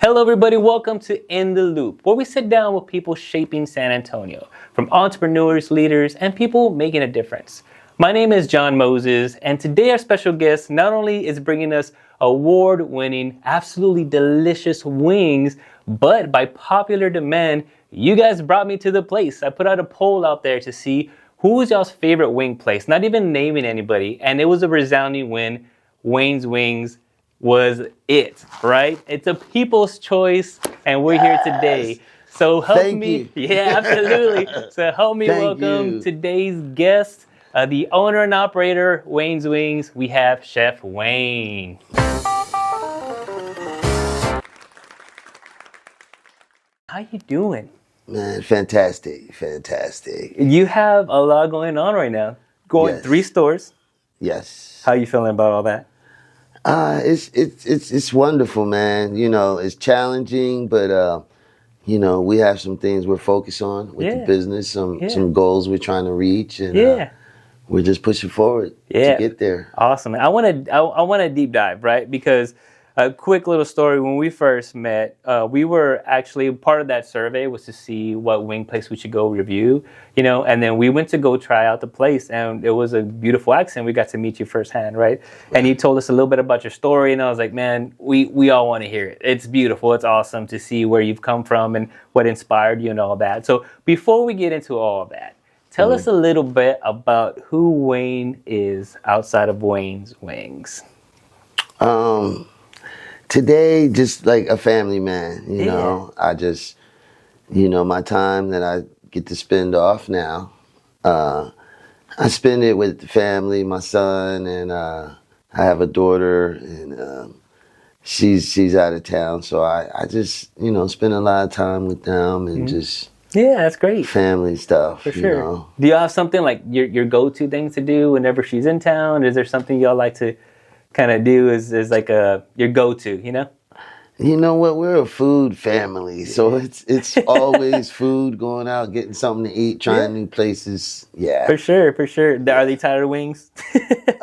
Hello everybody, welcome to In the Loop, where we sit down with people shaping San Antonio, from entrepreneurs, leaders, and people making a difference. My name is John Moses, and today our special guest not only is bringing us award-winning, absolutely delicious wings, but by popular demand, you guys brought me to the place. I put out a poll out there to see who was y'all's favorite wing place, not even naming anybody, and it was a resounding win. Wayne's Wings was it, right? It's a people's choice, and we're here today. So help me. Yeah, absolutely. So help me welcome today's guest, the owner and operator, Wayne's Wings. We have Chef Wayne. How you doing? Man, fantastic. You have a lot going on right now. Going 3 stores. Yes. How you feeling about all that? It's wonderful, man. You know, it's challenging, but you know, we have some things we're focused on with the business, some goals we're trying to reach, and we're just pushing forward to get there. Awesome. I want to deep dive, right? Because a quick little story. When we first met, we were actually part of that survey was to see what wing place we should go review, you know, and then we went to go try out the place, and it was a beautiful accent. We got to meet you firsthand, right? And you told us a little bit about your story, and I was like, man, we all want to hear it. It's beautiful. It's awesome to see where you've come from and what inspired you and all that. So before we get into all of that, tell us a little bit about who Wayne is outside of Wayne's Wings. Today, just like a family man, you know, I just, you know, my time that I get to spend off now, I spend it with the family, my son, and I have a daughter, and she's out of town, so I just, you know, spend a lot of time with them and just that's great. Family stuff. For sure. You know? Do y'all have something like your go-to things to do whenever she's in town? Is there something y'all like to kind of do is like your go-to, you know? You know what? We're a food family, so it's always food, going out, getting something to eat, trying new places. Yeah. For sure. Are they tired of wings?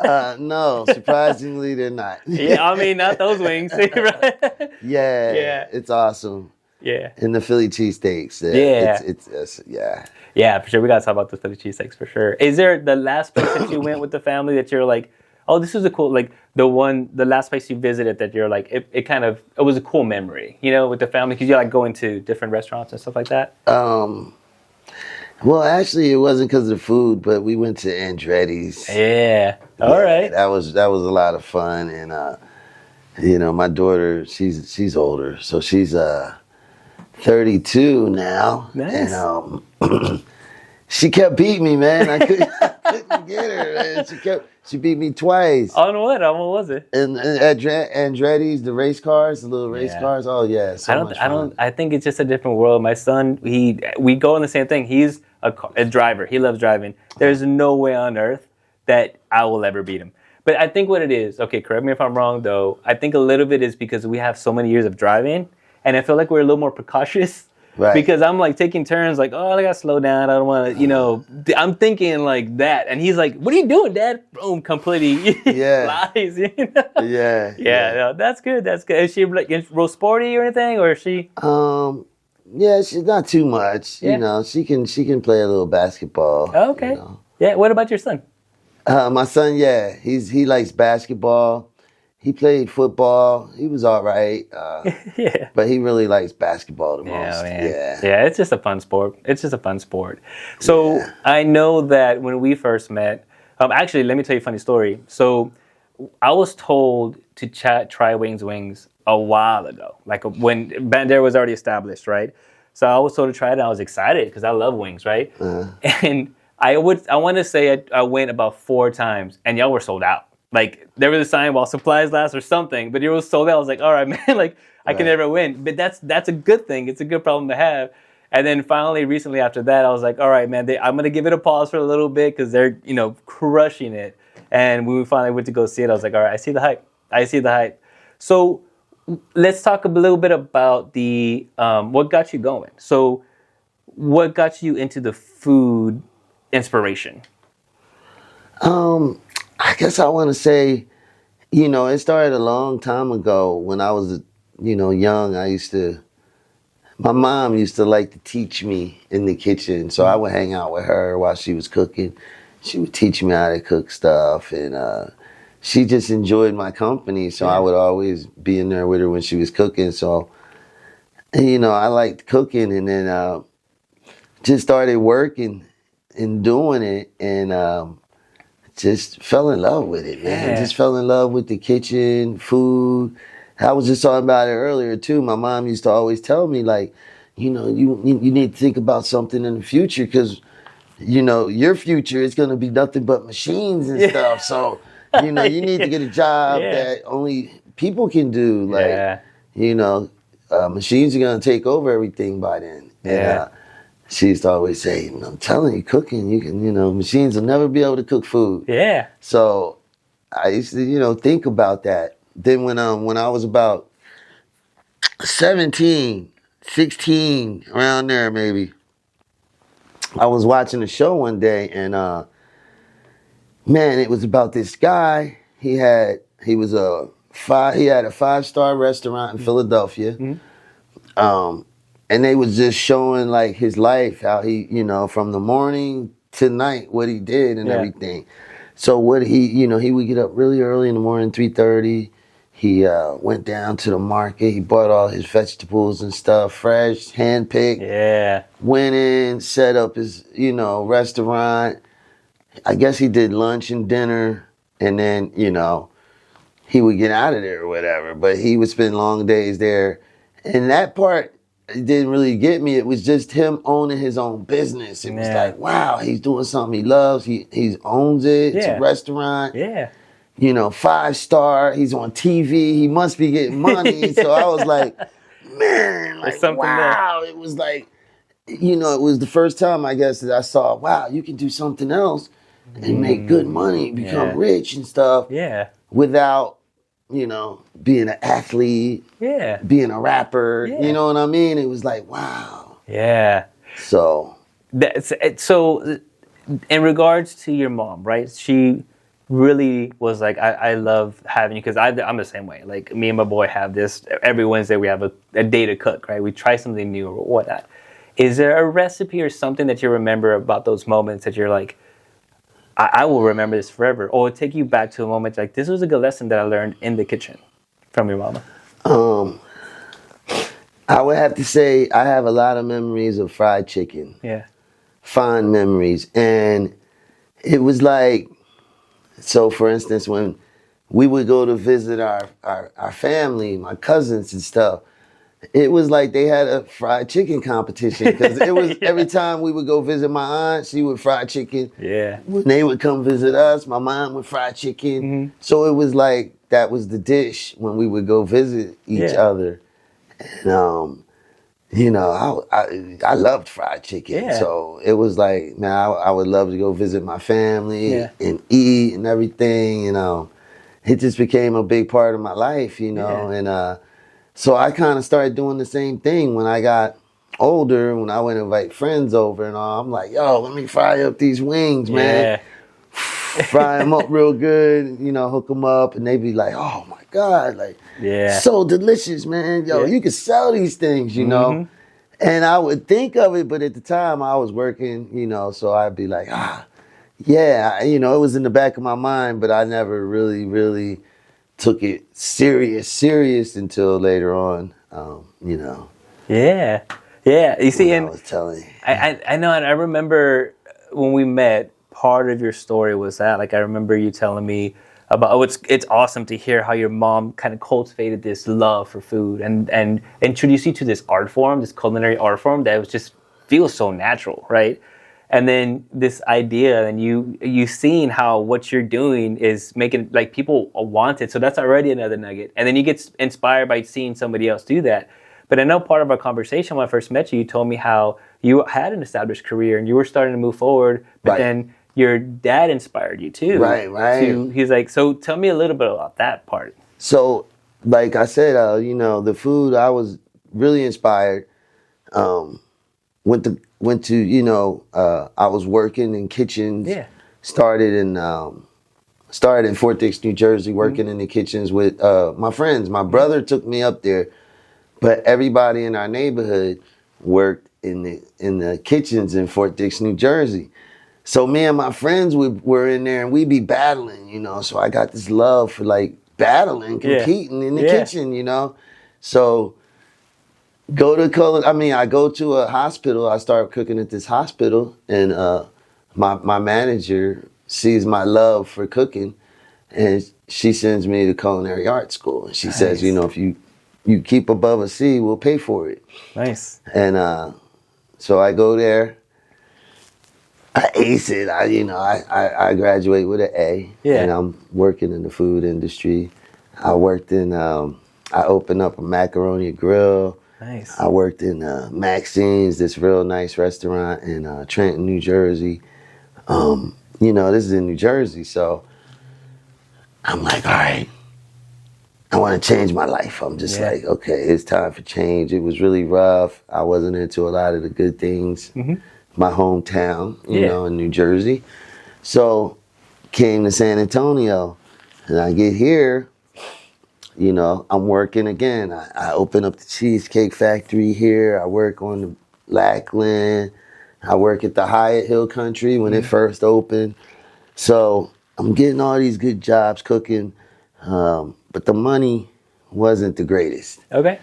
No, surprisingly, they're not. Yeah, I mean, not those wings, right? Yeah, it's awesome. Yeah. And the Philly cheesesteaks. It's Yeah, for sure. We got to talk about the Philly cheesesteaks for sure. Is there the last place that you went with the family that you're like, oh, this was a cool, like the last place you visited that you're like, it was a cool memory, you know, with the family, because you like going to different restaurants and stuff like that? Well, actually, it wasn't because of the food, but we went to Andretti's. Yeah. All right. That was a lot of fun, and you know, my daughter, she's older, so she's 32 now. Nice. And she kept beating me, man. I couldn't get her, man. She beat me twice. On what? On what was it? And at Andretti's, the race cars, the little race cars. Oh yeah, I think it's just a different world. My son, we go on the same thing. He's a driver. He loves driving. There's no way on earth that I will ever beat him. But I think what it is, okay, correct me if I'm wrong though, I think a little bit is because we have so many years of driving, and I feel like we're a little more precautious. Right. Because I'm like taking turns like, oh, I gotta slow down. I don't want to, you know, I'm thinking like that. And he's like, what are you doing, Dad? Boom, completely flies, you know? Yeah. No, that's good. Is she like real sporty or anything, or is she? Yeah, she's not too much. You know, she can play a little basketball. Oh, okay. You know? Yeah. What about your son? My son, he likes basketball. He played football. He was all right. But he really likes basketball the most. Yeah, it's just a fun sport. So I know that when we first met, actually, let me tell you a funny story. So I was told to try Wayne's Wings a while ago, like when Bandera was already established, right? So I was told to try it, and I was excited because I love wings, right? And I want to say I went about 4 times, and y'all were sold out. Like, there was a sign while supplies last or something, but it was sold out. I was like, all right, man, like, I can never win. But that's a good thing. It's a good problem to have. And then finally, recently after that, I was like, all right, man, I'm going to give it a pause for a little bit because they're, you know, crushing it. And when we finally went to go see it, I was like, all right, I see the hype. So let's talk a little bit about what got you going. So what got you into the food inspiration? I guess I want to say, you know, it started a long time ago when I was young, my mom used to like to teach me in the kitchen. So I would hang out with her while she was cooking. She would teach me how to cook stuff. And she just enjoyed my company. So I would always be in there with her when she was cooking. So, I liked cooking, and then just started working and doing it. And just fell in love with it, man. Yeah. Just fell in love with the kitchen, food. I was just talking about it earlier too. My mom used to always tell me, like, you need to think about something in the future, because your future is going to be nothing but machines and stuff. So you need to get a job that only people can do. Like, machines are going to take over everything by then. And she used to always say, I'm telling you, cooking, you can, machines will never be able to cook food. Yeah. So I used to, think about that. Then when I was about 17, 16, around there maybe, I was watching a show one day, and man, it was about this guy. He had a 5-star restaurant in Philadelphia. Mm-hmm. And they was just showing like his life, how he, from the morning to night, what he did and everything. So what he would get up really early in the morning, 3:30. He went down to the market. He bought all his vegetables and stuff, fresh, hand-picked. Yeah. Went in, set up his, restaurant. I guess he did lunch and dinner, and then, he would get out of there or whatever. But he would spend long days there. And that part, it didn't really get me. It was just him owning his own business. It was like, wow, he's doing something he loves. He owns it. It's a restaurant. Yeah. 5-star. He's on TV. He must be getting money. So I was like, man, like, wow. It was like, it was the first time, I guess, that I saw, wow, you can do something else and make good money, become rich and stuff. Yeah. Without, being an athlete, being a rapper, you know what I mean? It was like, wow. Yeah. So in regards to your mom, right? She really was like, I love having you, because I'm the same way. Like, me and my boy have this, every Wednesday we have a day to cook, right? We try something new or whatnot. Is there a recipe or something that you remember about those moments that you're like, I will remember this forever? Or take you back to a moment like, this was a good lesson that I learned in the kitchen from your mama? I would have to say I have a lot of memories of fried chicken. Yeah. Fond memories. And it was like, so for instance, when we would go to visit our family, my cousins and stuff, it was like they had a fried chicken competition, because it was every time we would go visit my aunt, she would fry chicken. Yeah. When they would come visit us, my mom would fry chicken. Mm-hmm. So it was like that was the dish when we would go visit each other. And I loved fried chicken. Yeah. So it was like, man, I would love to go visit my family and eat and everything. It just became a big part of my life. And so I kind of started doing the same thing when I got older. When I went to invite friends over and all, I'm like, yo, let me fry up these wings, man. Fry them up real good, hook them up, and they be like, oh my God, like, so delicious, man. Yo, you can sell these things, Mm-hmm. And I would think of it, but at the time I was working, so I'd be like, it was in the back of my mind, but I never really, really took it serious until later on, Yeah. You see, I was telling you. I know, and I remember when we met, part of your story was that, like, I remember you telling me about, it's awesome to hear how your mom kind of cultivated this love for food and introduced you to this art form, this culinary art form that was just feels so natural, right? And then this idea, and you seeing how what you're doing is making, like, people want it. So that's already another nugget. And then you get inspired by seeing somebody else do that. But I know part of our conversation when I first met you, you told me how you had an established career and you were starting to move forward, but then your dad inspired you too. Right. He's like, so tell me a little bit about that part. So, like I said, the food, I was really inspired. Went to I was working in kitchens. Yeah. Started in Fort Dix, New Jersey, working in the kitchens with my friends. My brother took me up there But everybody in our neighborhood worked in the kitchens in Fort Dix, New Jersey. So me and my friends were in there and we'd be battling, you know. So I got this love for like battling, competing in the kitchen, you know. So I go to a hospital. I start cooking at this hospital, and my manager sees my love for cooking, and she sends me to culinary art school. And she says, you know, if you keep above a C, we'll pay for it. Nice. And so I go there. I ace it. I graduate with an A. Yeah. And I'm working in the food industry. I worked in. I opened up a macaroni grill. Nice. I worked in Maxine's, this real nice restaurant in Trenton, New Jersey. You know, this is in New Jersey, so I'm like, all right, I want to change my life. I'm just like, okay, it's time for change. It was really rough. I wasn't into a lot of the good things. My hometown, you know, in New Jersey. So came to San Antonio, and I get here. You know, I'm working again. I open up the Cheesecake Factory here. I work on the Lackland. I work at the Hyatt Hill Country when it first opened. So I'm getting all these good jobs cooking, but the money wasn't the greatest. Okay.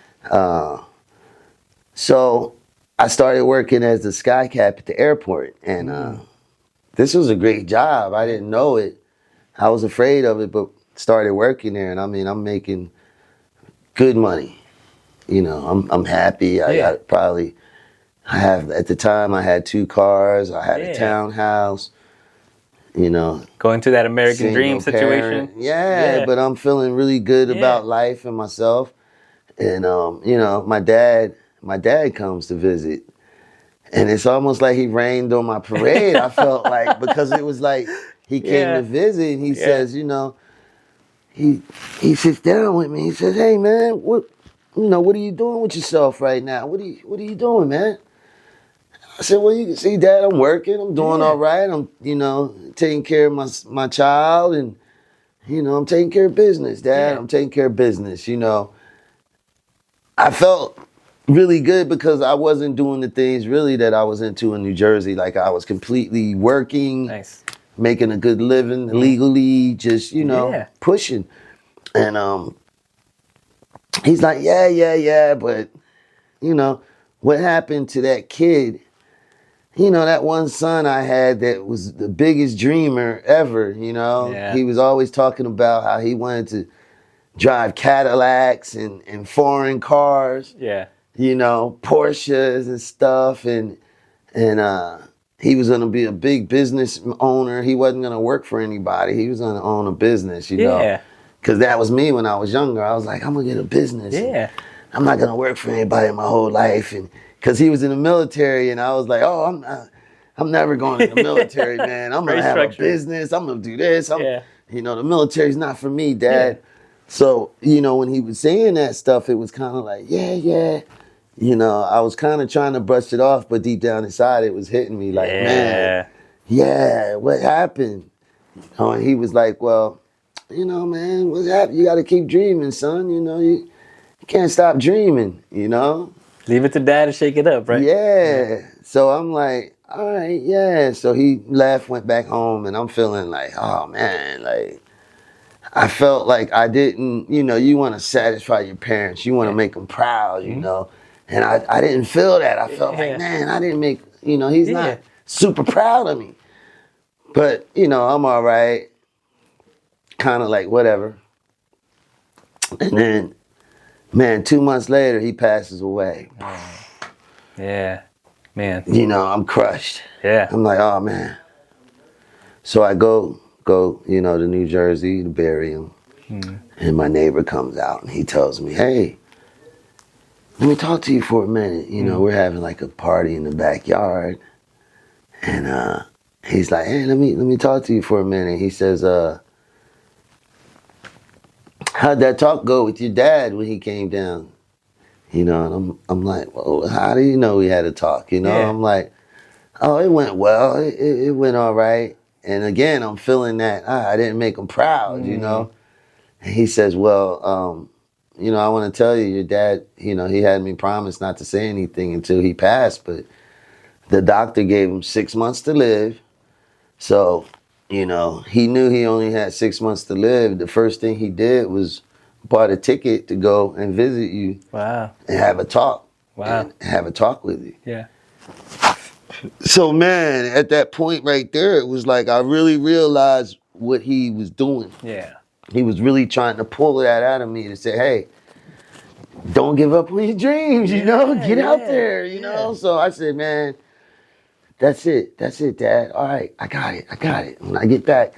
So I started working as the sky cap at the airport, and this was a great job. I didn't know it. I was afraid of it, but started working there, and I mean, I'm making good money. You know, I'm happy. I have, at the time, I had 2 cars. I had a townhouse. You know, going to that American dream situation. Yeah, but I'm feeling really good about life and myself. And you know, my dad comes to visit, and it's almost like he rained on my parade. I felt like, because it was like he came to visit, and he says, you know, he sits down with me. He says, "Hey man, what are you doing with yourself right now? What are you doing, man?" I said, "Well, you can see, Dad, I'm working. I'm doing all right. I'm, you know, taking care of my child, and you know, I'm taking care of business, Dad. I'm taking care of business." You know, I felt really good because I wasn't doing the things really that I was into in New Jersey. Like, I was completely working, making a good living legally, just, you know, pushing. And he's like, yeah, but you know, what happened to that kid? You know, that one son I had that was the biggest dreamer ever, you know? He was always talking about how he wanted to drive Cadillacs and foreign cars. You know, Porsches and stuff. And he was going to be a big business owner. He wasn't going to work for anybody. He was going to own a business, you know? Because that was me when I was younger. I was like, I'm going to get a business. I'm not going to work for anybody my whole life. And because he was in the military, and I was like, oh, I'm never going in the military, man. I'm going to have a business. I'm going to do this. You know, the military's not for me, Dad. So, you know, when he was saying that stuff, it was kind of like, yeah. You know, I was kind of trying to brush it off, but deep down inside, it was hitting me like, man, what happened? You know, and he was like, well, you know, man, what's happened? You got to keep dreaming, son. You know, you can't stop dreaming, you know? Leave it to Dad to shake it up, right? Yeah. So I'm like, all right, yeah. So he left, went back home, and I'm feeling like, oh, man, like, I felt like I didn't, you know, you want to satisfy your parents. You want to make them proud, you know? And I didn't feel that. I felt like, man, I didn't make, you know, he's not super proud of me. But, you know, I'm all right. Kind of like, whatever. And then, man, 2 months later, he passes away. Man. You know, I'm crushed. I'm like, oh, man. So I go, you know, to New Jersey to bury him. And my neighbor comes out and he tells me, hey, let me talk to you for a minute. You know, we're having like a party in the backyard. And he's like, hey, let me talk to you for a minute. He says, how'd that talk go with your dad when he came down? You know, and I'm like, well, how do you know we had a talk? You know, I'm like, oh, it went well. It went all right. And again, I'm feeling that I didn't make him proud, you know. And he says, well, I want to tell you, your dad, he had me promise not to say anything until he passed, but the doctor gave him 6 months to live. So, he knew he only had 6 months to live. The first thing he did was bought a ticket to go and visit you. Wow. And have a talk. Wow. And have a talk with you. Yeah. So, man, at that point right there, it was like I really realized what he was doing. Yeah. He was really trying to pull that out of me to say, hey, don't give up on your dreams, get out there, So I said, man, that's it, Dad. All right, I got it. When I get back,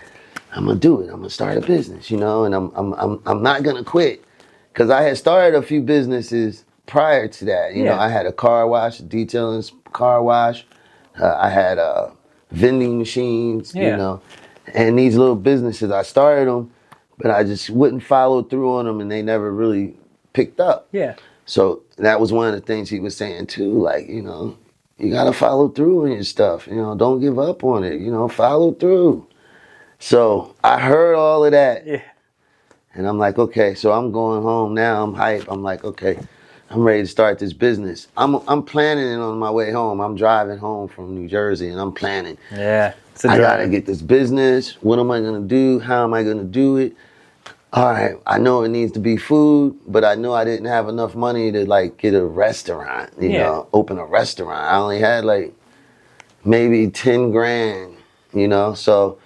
I'm gonna do it. I'm gonna start a business, and I'm not gonna quit, because I had started a few businesses prior to that. I had a car wash, a detailing car wash. I had vending machines, and these little businesses. I started them, but I just wouldn't follow through on them, and they never really picked up. Yeah. So that was one of the things he was saying too, like, you gotta follow through on your stuff. Don't give up on it. Follow through. So I heard all of that. Yeah. And I'm like, okay, so I'm going home now. I'm hype. I'm like, okay, I'm ready to start this business. I'm planning it on my way home. I'm driving home from New Jersey, and I'm planning. Yeah. I gotta get this business. What am I gonna do? How am I gonna do it? All right, I know it needs to be food, but I knew I didn't have enough money to like get a restaurant, open a restaurant. I only had like maybe 10 grand, so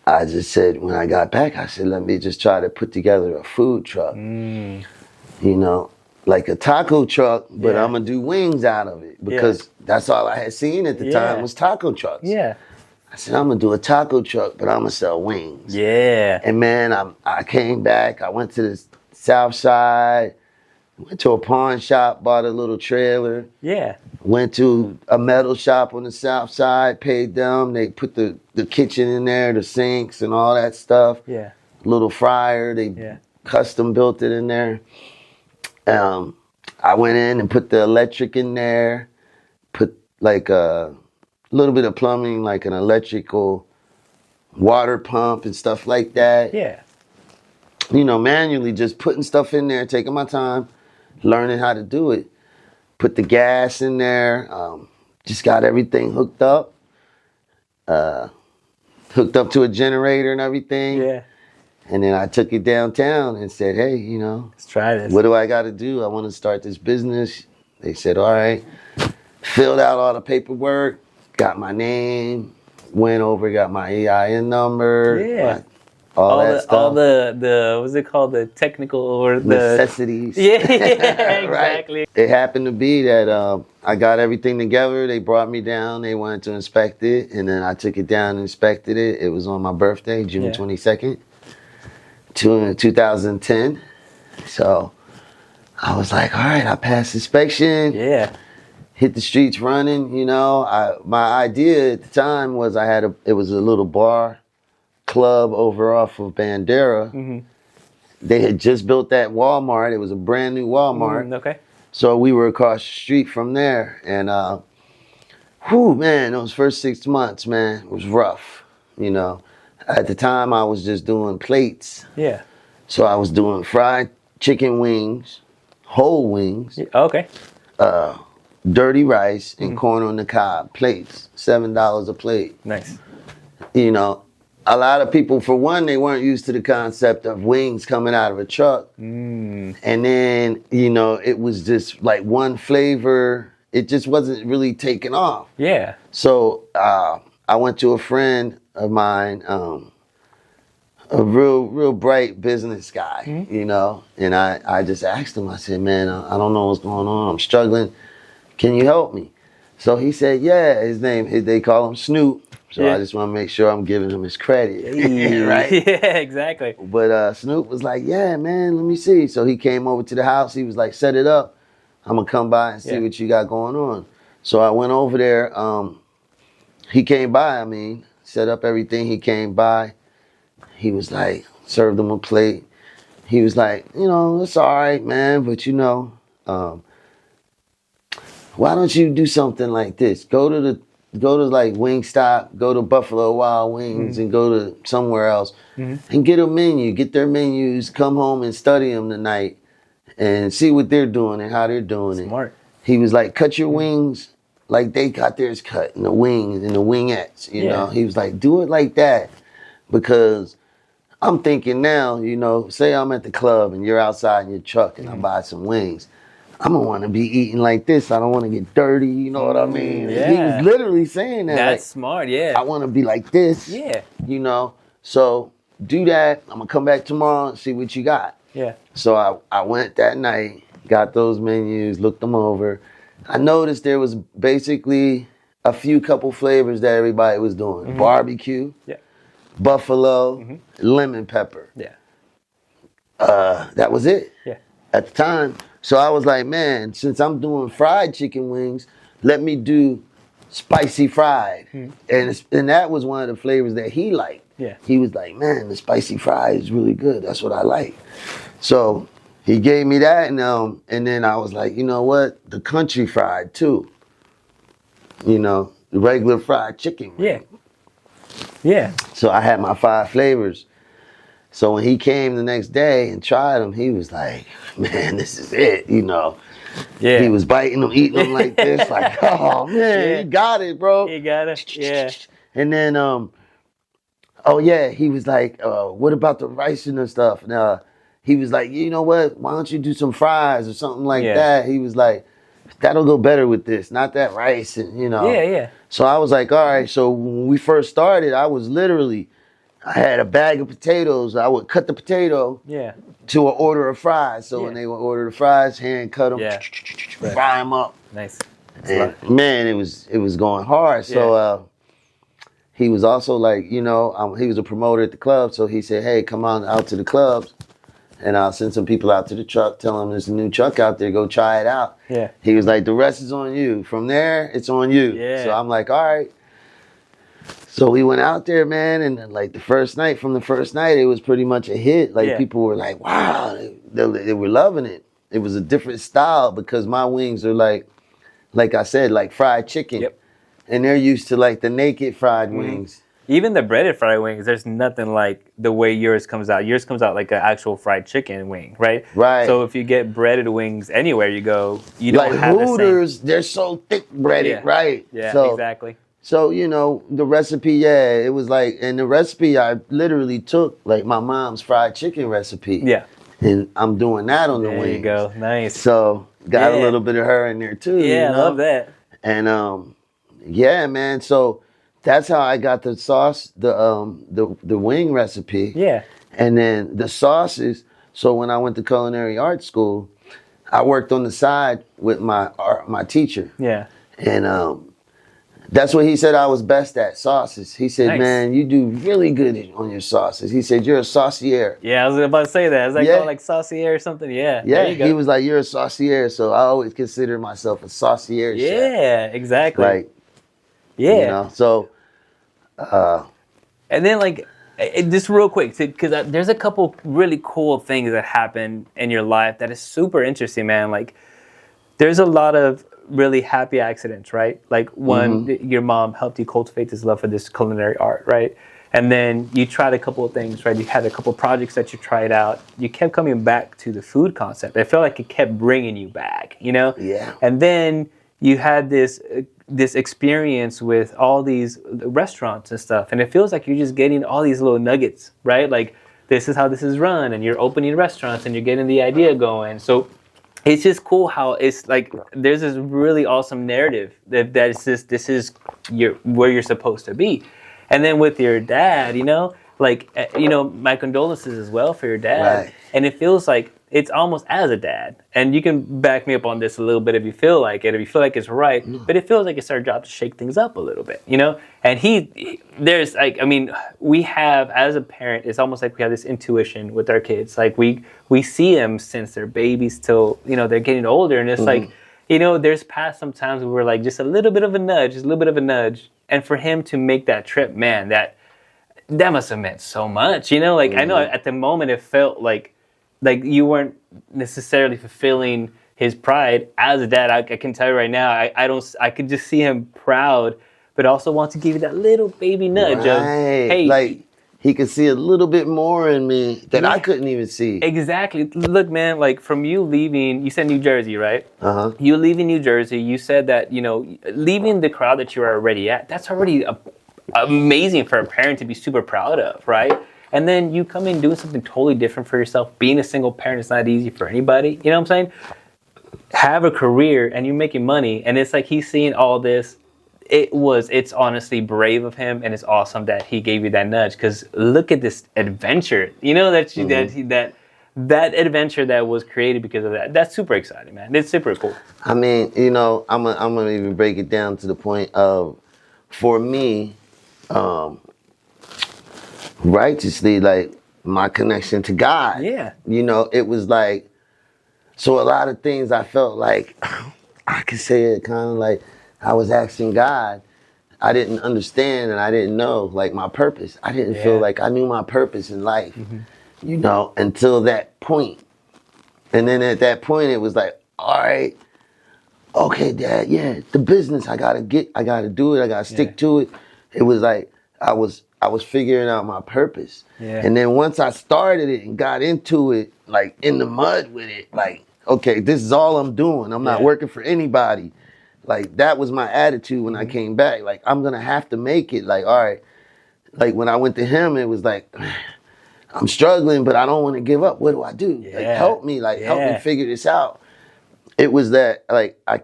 I just said, when I got back, I said, let me just try to put together a food truck, like a taco truck, but I'm gonna do wings out of it, because that's all I had seen at the time was taco trucks. Yeah. I said, I'm gonna do a taco truck, but I'm gonna sell wings. Yeah. And man, I came back. I went to the South Side, went to a pawn shop, bought a little trailer. Yeah. Went to a metal shop on the South Side, paid them. They put the kitchen in there, the sinks and all that stuff. Yeah. Little fryer, they custom built it in there. I went in and put the electric in there, put like a little bit of plumbing, like an electrical water pump and stuff like that. Yeah. Manually just putting stuff in there, taking my time, learning how to do it. Put the gas in there, just got everything hooked up to a generator and everything. Yeah. And then I took it downtown and said, hey, Let's try this. What do I got to do? I want to start this business. They said, all right. Filled out all the paperwork. Got my name, went over, got my EIN number, all that stuff. All the what's it called? The technical or the necessities. Yeah, exactly. Right. It happened to be that I got everything together. They brought me down. They wanted to inspect it, and then I took it down and inspected it. It was on my birthday, June 22nd, 2010. So I was like, all right, I passed inspection. Yeah. Hit the streets running, my idea at the time was it was a little bar club over off of Bandera. Mm-hmm. They had just built that Walmart. It was a brand new Walmart. Okay. So we were across the street from there. And, man, those first 6 months, man, was rough. At the time I was just doing plates. Yeah. So I was doing fried chicken wings, whole wings. Yeah. Okay. Dirty rice and corn on the cob plates, $7 a plate. Nice. A lot of people, for one, they weren't used to the concept of wings coming out of a truck. Mm. And then, it was just like one flavor. It just wasn't really taking off. Yeah. So I went to a friend of mine, a real bright business guy, and I just asked him, I said, man, I don't know what's going on. I'm struggling. Can you help me? So he said, yeah, they call him Snoop. So I just want to make sure I'm giving him his credit. Right? Yeah, exactly. But Snoop was like, yeah, man, let me see. So he came over to the house. He was like, set it up. I'm going to come by and see what you got going on. So I went over there. He came by, set up everything. He came by. He was like, served him a plate. He was like, it's all right, man, but why don't you do something like this? Go to like Wingstop, go to Buffalo Wild Wings, and go to somewhere else and get a menu, get their menus, come home and study them tonight, and see what they're doing and how they're doing it. Smart. He was like, cut your wings like they got theirs cut, and the wings and the wingettes, you know. He was like, do it like that, because I'm thinking now, you know, say I'm at the club and you're outside in your truck and I buy some wings. I'm gonna want to be eating like this. I don't want to get dirty, you know what I mean? Yeah. He was literally saying that. That's like, smart, yeah. I want to be like this. Yeah. You know, so do that. I'm gonna come back tomorrow and see what you got. Yeah. So I went that night, got those menus, looked them over. I noticed there was basically a few couple flavors that everybody was doing. Barbecue, buffalo, lemon pepper. Yeah. That was it. Yeah. At the time. So I was like, man, since I'm doing fried chicken wings, let me do spicy fried. And that was one of the flavors that he liked. Yeah. He was like, man, the spicy fried is really good. That's what I like. So he gave me that, and then I was like, you know what? The country fried too. You know, the regular fried chicken. Yeah. Yeah. So I had my 5 flavors. So when he came the next day and tried them, he was like, man, this is it, you know. Yeah. He was biting them, eating them like this, like, oh, man, you got it, bro. You got it, yeah. And then, oh, yeah, he was like, what about the rice and the stuff? And he was like, you know what, why don't you do some fries or something like that? He was like, that'll go better with this, not that rice, and you know. Yeah, yeah. So I was like, all right. So when we first started, I was literally, I had a bag of potatoes. I would cut the potato to an order of fries. So when they would order the fries, hand cut them, fry them up. Nice. And man, it was going hard. So he was also like, you know, he was a promoter at the club. So he said, hey, come on out to the clubs, and I'll send some people out to the truck, tell them there's a new truck out there, go try it out. Yeah. He was like, the rest is on you. From there, it's on you. Yeah. So I'm like, all right. So we went out there, man, and then, like the first night, it was pretty much a hit. Like people were like, wow, they were loving it. It was a different style because my wings are like I said, like fried chicken. Yep. And they're used to like the naked fried wings. Even the breaded fried wings, there's nothing like the way yours comes out. Yours comes out like an actual fried chicken wing, right? Right. So if you get breaded wings anywhere you go, you don't like have Hooters, they're so thick breaded, right? Yeah, so, exactly. So, you know, the recipe, it was like, and the recipe I literally took like my mom's fried chicken recipe. Yeah. And I'm doing that on the wings. There you go. Nice. So got a little bit of her in there too. Yeah, you know? I love that. And yeah, man. So that's how I got the sauce, the wing recipe. Yeah. And then the sauces. So when I went to culinary arts school, I worked on the side with my teacher. Yeah. And that's what he said I was best at, sauces. He said, man, you do really good on your sauces. He said, you're a saucier. Yeah, I was about to say that. Is that called like saucier or something? Yeah. Yeah, there you go. he was like, you're a saucier. So I always consider myself a saucier chef. Yeah, exactly. Like, yeah. You know, so. And then like, just real quick, because there's a couple really cool things that happen in your life that is super interesting, man. Like, there's a lot of really happy accidents, right? Like one, your mom helped you cultivate this love for this culinary art, right? And then you tried a couple of things, right? You had a couple of projects that you tried out. You kept coming back to the food concept. I felt like it kept bringing you back, you know? Yeah. And then you had this experience with all these restaurants and stuff, and it feels like you're just getting all these little nuggets, right? Like, this is how this is run, and you're opening restaurants, and you're getting the idea going. So it's just cool how it's like there's this really awesome narrative that is just, this is where you're supposed to be. And then with your dad, you know, like, you know, my condolences as well for your dad. Right. And it feels like it's almost as a dad. And you can back me up on this a little bit if you feel like it, if you feel like it's right. But it feels like it's our job to shake things up a little bit, you know? And there's like, I mean, we have, as a parent, it's almost like we have this intuition with our kids. Like we see them since they're babies till, you know, they're getting older. And it's like, you know, there's past some times where we're like just a little bit of a nudge. And for him to make that trip, man, that must have meant so much, you know? Like, I know at the moment it felt like you weren't necessarily fulfilling his pride as a dad. I can tell you right now, I could just see him proud, but also want to give you that little baby nudge of, hey. Like, he could see a little bit more in me that I couldn't even see. Exactly. Look, man, like from you leaving, you said New Jersey, right? Uh-huh. You leaving New Jersey, you said that, leaving the crowd that you're already at, that's already amazing for a parent to be super proud of, right? And then you come in doing something totally different for yourself. Being a single parent is not easy for anybody. You know what I'm saying? Have a career and you're making money. And it's like he's seeing all this. It's honestly brave of him, and it's awesome that he gave you that nudge, because look at this adventure. That adventure that was created because of that. That's super exciting, man. It's super cool. I mean, I'm gonna even break it down to the point of, for me, righteously, like my connection to God. Yeah. It was like, so a lot of things I felt like I could say it kind of like I was asking God. I didn't understand and I didn't know like my purpose. I didn't feel like I knew my purpose in life, until that point. And then at that point it was like, all right, okay, Dad, the business, I gotta do it, I gotta stick to it. It was like I was figuring out my purpose. Yeah. And then once I started it and got into it, like in the mud with it, like, okay, this is all I'm doing. I'm not working for anybody. Like, that was my attitude when I came back. Like, I'm gonna have to make it. Like, all right. Like, when I went to him, it was like, I'm struggling, but I don't want to give up. What do I do? Yeah. Like, help me. Like, help me figure this out. It was that, like, I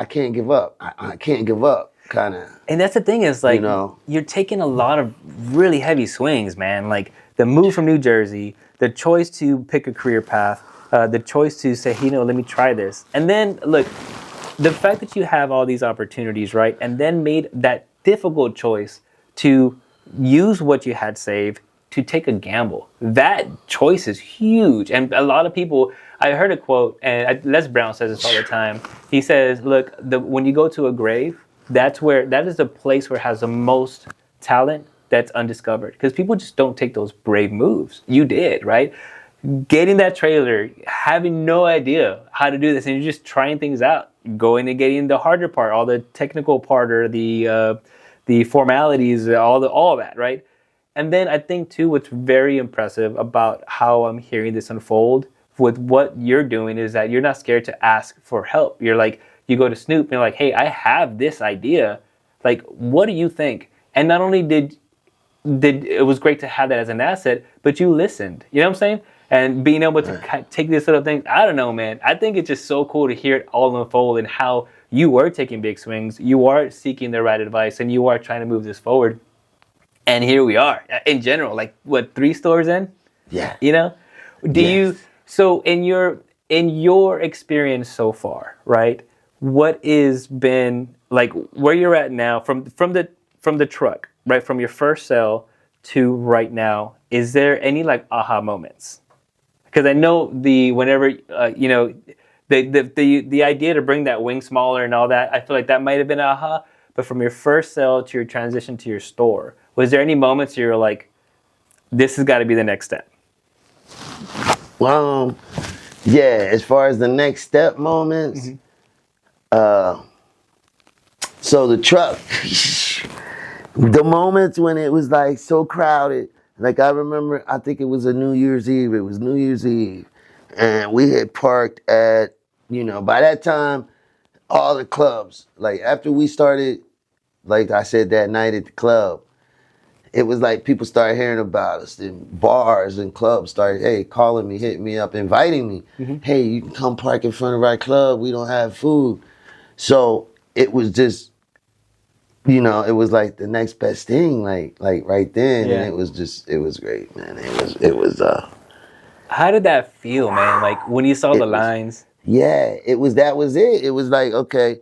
can't give up. I can't give up, kind of. And that's the thing is, like, you're taking a lot of really heavy swings, man. Like, the move from New Jersey, the choice to pick a career path, the choice to say, hey, let me try this. And then, look, the fact that you have all these opportunities, right, and then made that difficult choice to use what you had saved to take a gamble. That choice is huge. And a lot of people, I heard a quote, and Les Brown says this all the time. He says, look, when you go to a grave, that is the place where it has the most talent that's undiscovered. Because people just don't take those brave moves. You did, right? Getting that trailer, having no idea how to do this, and you're just trying things out. Going and getting the harder part, all the technical part, or the formalities, all that, right? And then I think too, what's very impressive about how I'm hearing this unfold with what you're doing is that you're not scared to ask for help. You're like, you go to Snoop and you're like, hey, I have this idea. Like, what do you think? And not only did it was great to have that as an asset, but you listened. You know what I'm saying? And being able to take this little thing, I don't know, man. I think it's just so cool to hear it all unfold and how you were taking big swings, you are seeking the right advice, and you are trying to move this forward. And here we are, in general, like, what, 3 stores in? Yeah. Do you, so in your experience so far, right, what has been, like, where you're at now, from the truck, right, from your first sale to right now, is there any, like, aha moments? Because I know the idea to bring that wing smaller and all that, I feel like that might have been aha. But from your first sale to your transition to your store, was there any moments you were like, this has got to be the next step? Well, as far as the next step moments, so the truck, the moments when it was like so crowded. Like, I remember, I think it was New Year's Eve. It was New Year's Eve. And we had parked at, by that time, all the clubs. Like, after we started, like I said, that night at the club, it was like people started hearing about us. And bars and clubs started, calling me, hitting me up, inviting me. Mm-hmm. Hey, you can come park in front of our club. We don't have food. So it was just, it was like the next best thing, like right then. Yeah. And it was great, man. It was. How did that feel, man? Like, when you saw the lines? That was it. It was like, okay,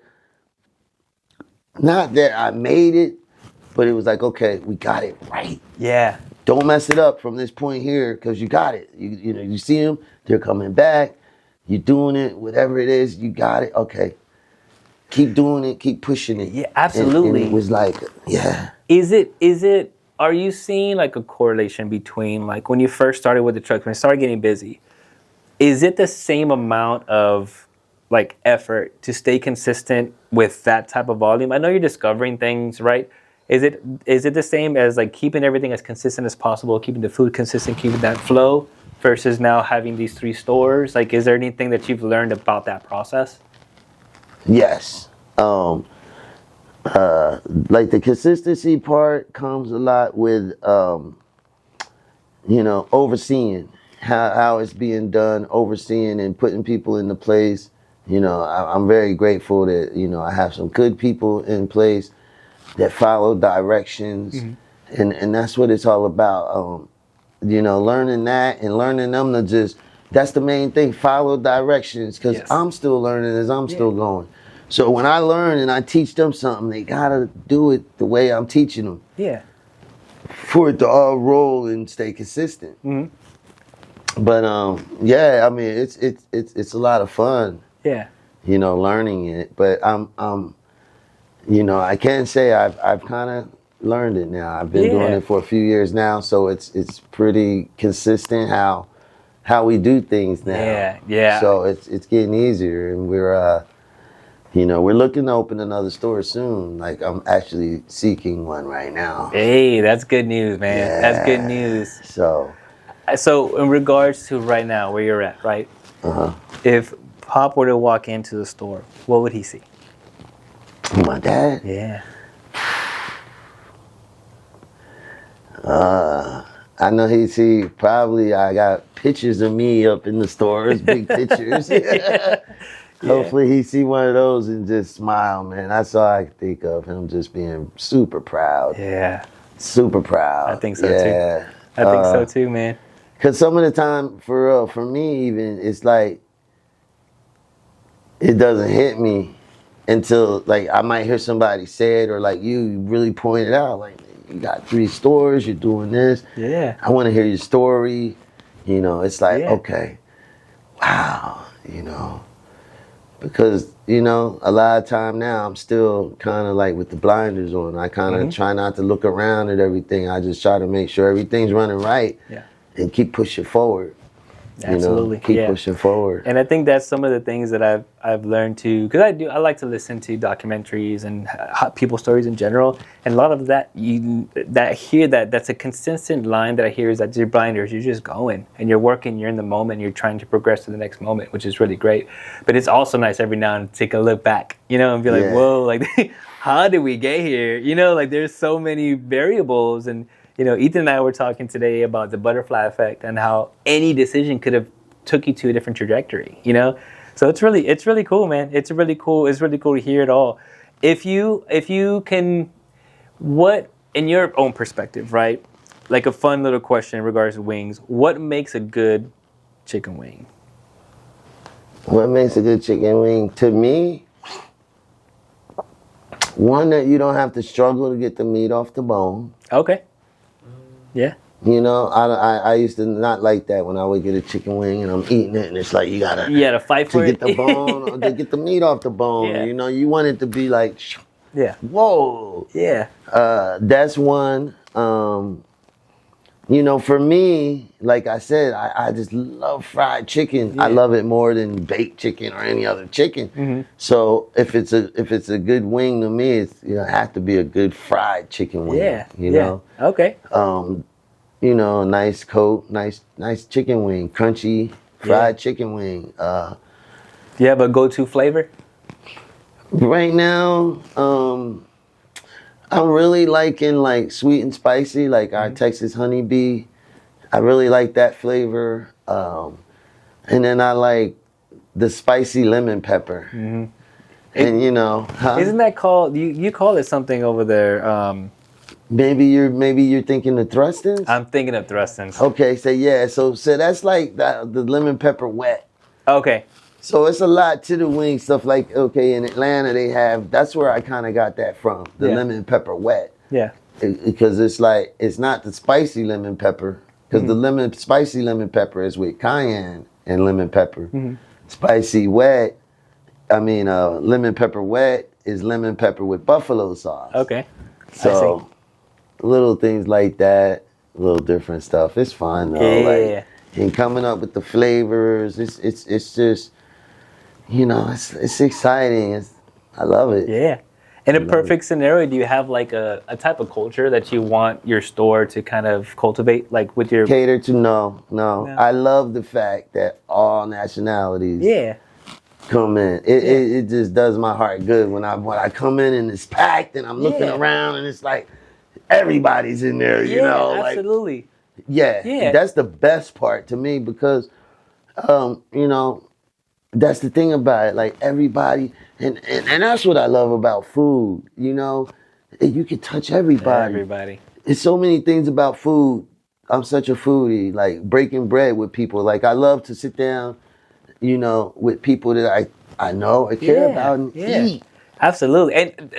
not that I made it, but it was like, okay, we got it right. Yeah. Don't mess it up from this point here, because you got it. You see them, they're coming back. You're doing it, whatever it is, you got it. Okay. Keep doing it, keep pushing it. Yeah, absolutely. And it was like, are you seeing like a correlation between, like, when you first started with the truck, when it started getting busy, is it the same amount of, like, effort to stay consistent with that type of volume? I know you're discovering things, right? is it the same as like keeping everything as consistent as possible, keeping the food consistent, keeping that flow, versus now having these 3 stores? Like, is there anything that you've learned about that process? Yes. Like the consistency part comes a lot with, overseeing how it's being done, overseeing and putting people into place. I'm very grateful that, I have some good people in place that follow directions. And that's what it's all about. Learning that and learning them to just, that's the main thing, follow directions, because Yes. I'm still learning as I'm still going. So when I learn and I teach them something, they gotta do it the way I'm teaching them Yeah. for it to all roll and stay consistent. But yeah, I mean it's a lot of fun, Yeah. learning it. But I can say I've kind of learned it now. I've been doing Yeah. it for a few years now, so it's pretty consistent how we do things now. Yeah. Yeah. So it's getting easier, and we're looking to open another store soon. Like I'm actually seeking one right now. Hey, that's good news, man. Yeah. That's good news. So in regards to right now, where you're at, right? If Pop were to walk into the store, what would he see? My dad? Yeah. I know he'd see probably I got pictures of me up in the stores, big pictures. Hopefully he see one of those and just smile, man. That's all I can think of, him just being super proud. Yeah. Super proud. I think so too. I think so too, man. Cause some of the time, for real, for me even, it's like, it doesn't hit me until like I might hear somebody say it, or like you really point it out, like, you got 3 stores, you're doing this. Yeah. I want to hear your story. It's like, Yeah. okay, wow, because, a lot of time now I'm still kind of like with the blinders on. I kind of try not to look around at everything. I just try to make sure everything's running right. Yeah. And keep pushing forward. Absolutely. Keep pushing forward. And I think that's some of the things that I've learned too, because I like to listen to documentaries and people stories in general, and a lot of that that's a consistent line that I hear is that you're blinders, you're just going and you're working, you're in the moment, you're trying to progress to the next moment, which is really great. But it's also nice every now and then to take a look back, and be like, whoa, like how did we get here? Like there's so many variables. And Ethan and I were talking today about the butterfly effect and how any decision could have took you to a different trajectory, So it's really cool, man. It's really cool to hear it all. If you can, what, in your own perspective, right? Like a fun little question in regards to wings, what makes a good chicken wing? What makes a good chicken wing? To me, one that you don't have to struggle to get the meat off the bone. Okay. Yeah. I used to not like that when I would get a chicken wing and I'm eating it and it's like you gotta fight for to it. get the bone or to get the meat off the bone. Yeah. You want it to be like, Yeah. whoa. Yeah. That's one. For me, like I said, I just love fried chicken. Yeah. I love it more than baked chicken or any other chicken. So if it's a good wing to me, it's have to be a good fried chicken wing. Yeah. Okay. A nice coat, nice chicken wing, crunchy fried chicken wing. Do you have a go-to flavor? Right now, I'm really liking like sweet and spicy, like our Texas honeybee. I really like that flavor. And then I like the spicy lemon pepper. And Isn't that called? You call it something over there? Maybe you're thinking of Thrustins. I'm thinking of Thrustins. Okay, so that's like the lemon pepper wet. Okay. So it's a lot to the wing stuff. Like, okay, in Atlanta they have, that's where I kind of got that from, the lemon pepper wet. Yeah. Because it's like, it's not the spicy lemon pepper, because the spicy lemon pepper is with cayenne and lemon pepper. Spicy wet, lemon pepper wet is lemon pepper with buffalo sauce. Okay. So little things like that, little different stuff. It's fun though. Yeah. And coming up with the flavors, it's just, it's exciting. I love it. Yeah. In a perfect scenario, do you have like a type of culture that you want your store to kind of cultivate, like with your Cater to no. I love the fact that all nationalities yeah. come in. It just does my heart good when I come in and it's packed and I'm looking around and it's like everybody's in there, you know. Absolutely. Like, yeah, that's the best part to me because, you know, that's the thing about it. Like everybody, and that's what I love about food. You know, you can touch everybody. Everybody. There's so many things about food. I'm such a foodie. Like breaking bread with people. Like I love to sit down, you know, with people that I know I care about and eat. Absolutely, and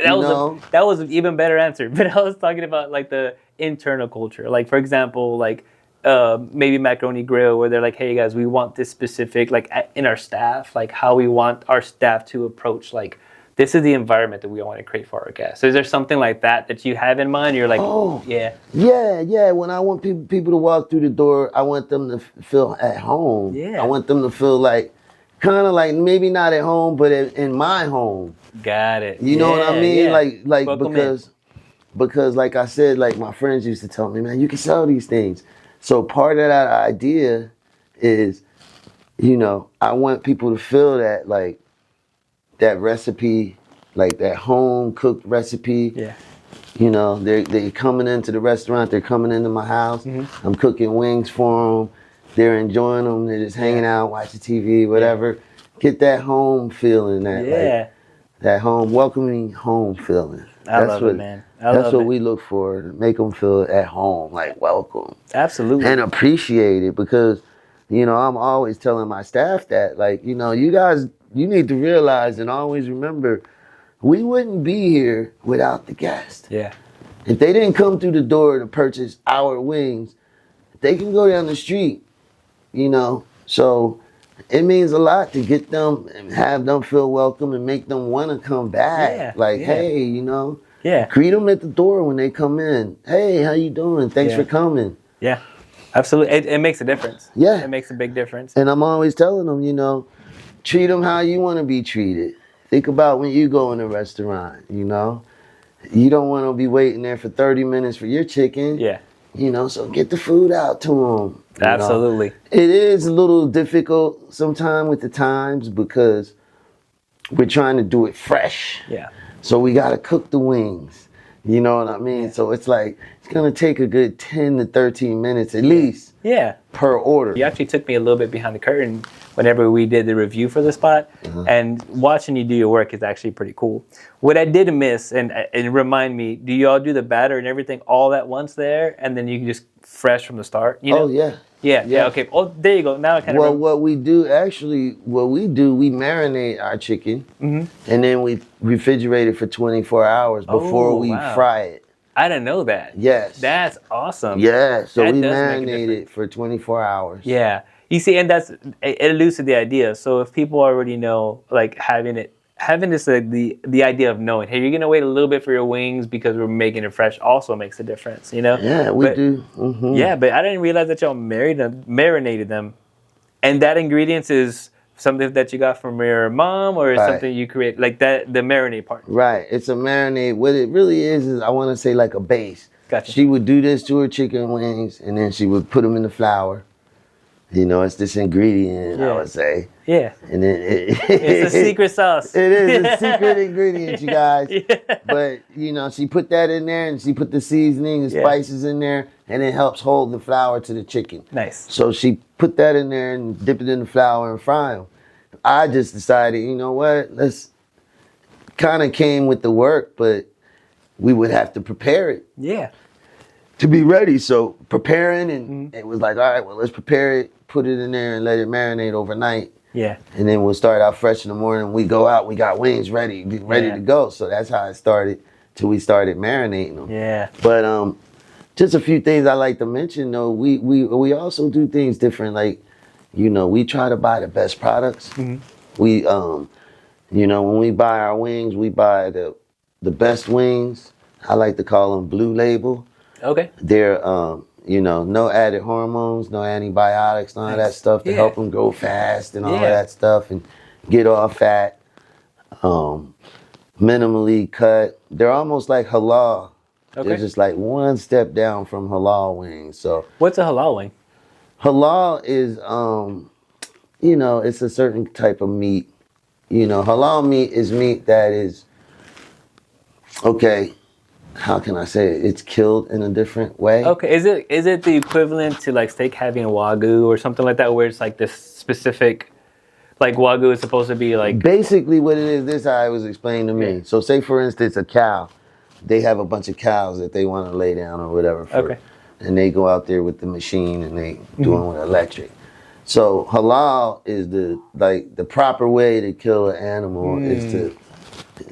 that was an even better answer. But I was talking about like the internal culture. Like for example, like maybe Macaroni Grill, where they're like, "Hey guys, we want this specific like in our staff, like how we want our staff to approach like." This is the environment that we want to create for our guests. So is there something like that you have in mind? You're like, yeah. When I want people to walk through the door, I want them to feel at home. Yeah. I want them to feel like, kind of like maybe not at home, but in my home. Got it. You know what I mean? Yeah. Like because like I said, like my friends used to tell me, man, you can sell these things. So part of that idea is, you know, I want people to feel that like that recipe, like that home cooked recipe. Yeah. You know, they're coming into the restaurant, they're coming into my house. Mm-hmm. I'm cooking wings for them. They're enjoying them. They're just hanging out, watching TV, whatever. Yeah. Get that home feeling, that home welcoming home feeling. I love it, man. That's what we look for, to make them feel at home, like welcome. Absolutely. And appreciate it because, you know, I'm always telling my staff that, like, you know, you guys, you need to realize and always remember, we wouldn't be here without the guest. Yeah. If they didn't come through the door to purchase our wings, they can go down the street, you know. So it means a lot to get them and have them feel welcome and make them want to come back. Hey, you know. Yeah. Greet them at the door when they come in. Hey, how you doing? Thanks for coming. Yeah. Absolutely. It makes a difference. Yeah. It makes a big difference. And I'm always telling them, you know, treat them how you want to be treated. Think about when you go in a restaurant, you know. You don't want to be waiting there for 30 minutes for your chicken. Yeah. You know, so get the food out to them. Absolutely. It is a little difficult sometimes with the times because we're trying to do it fresh. Yeah. So we got to cook the wings. You know what I mean? Yeah. So it's like, it's going to take a good 10 to 13 minutes at least. Yeah. Per order. You actually took me a little bit behind the curtain whenever we did the review for the spot. And watching you do your work is actually pretty cool. What I did miss, and remind me, do you all do the batter and everything all at once there? And then you can just fresh from the start? You know? Oh, yeah. Yeah, okay. Oh, there you go. Now I kind of Well, what we do, we marinate our chicken, and then we refrigerate it for 24 hours before we fry it. I didn't know that. Yes. That's awesome. Yeah, so we marinate it for 24 hours. Yeah. You see, and it alludes to the idea. So if people already know, like having this, like the idea of knowing, hey, you're going to wait a little bit for your wings because we're making it fresh also makes a difference, you know? Yeah, we do. Mm-hmm. Yeah, but I didn't realize that y'all marinated them. And that ingredients is something that you got from your mom or is something you create, like that, the marinade part? Right. It's a marinade. What it really is I want to say like a base. Gotcha. She would do this to her chicken wings and then she would put them in the flour. You know, it's this ingredient, I would say. Yeah. And then it's a secret sauce. It is a secret ingredient, you guys. Yeah. But, you know, she put that in there and she put the seasoning and spices in there and it helps hold the flour to the chicken. Nice. So she put that in there and dip it in the flour and fry them. I just decided, you know what, let's kind of came with the work, but we would have to prepare it. Yeah. To be ready. So preparing and it was like, all right, well, let's prepare it, put it in there and let it marinate overnight. Yeah. And then we'll start out fresh in the morning. We go out, we got wings ready to go. So that's how it started till we started marinating them. Yeah. But just a few things I like to mention though. We also do things different. Like, you know, we try to buy the best products. We you know, when we buy our wings, we buy the best wings. I like to call them blue label. Okay. They're, you know, no added hormones, no antibiotics, none of that stuff to help them grow fast and all of that stuff and get off fat. minimally cut. They're almost like halal. Okay. They're just like one step down from halal wings. So What's a halal wing? halal is, it's a certain type of meat. Halal meat is meat that is, okay, how can I say it? It's killed in a different way. Okay, is it the equivalent to like steak having a wagyu or something like that, where it's like this specific, like wagyu is supposed to be like Basically, what it is, this is how it was explained to me. Yeah. So, say for instance, a cow, they have a bunch of cows that they want to lay down or whatever. Okay. And they go out there with the machine and they do it with electric. So halal is the proper way to kill an animal is to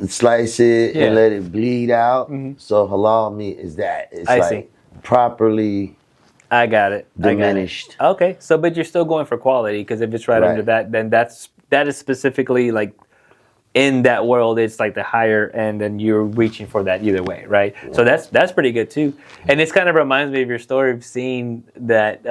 slice it and let it bleed out. So halal meat is that. It's I like see. properly I got it. diminished. Okay, so but you're still going for quality because if it's right under that, then that is specifically like in that world. It's like the higher end, and you're reaching for that either way, right? Yeah. So that's pretty good too. And this kind of reminds me of your story of seeing that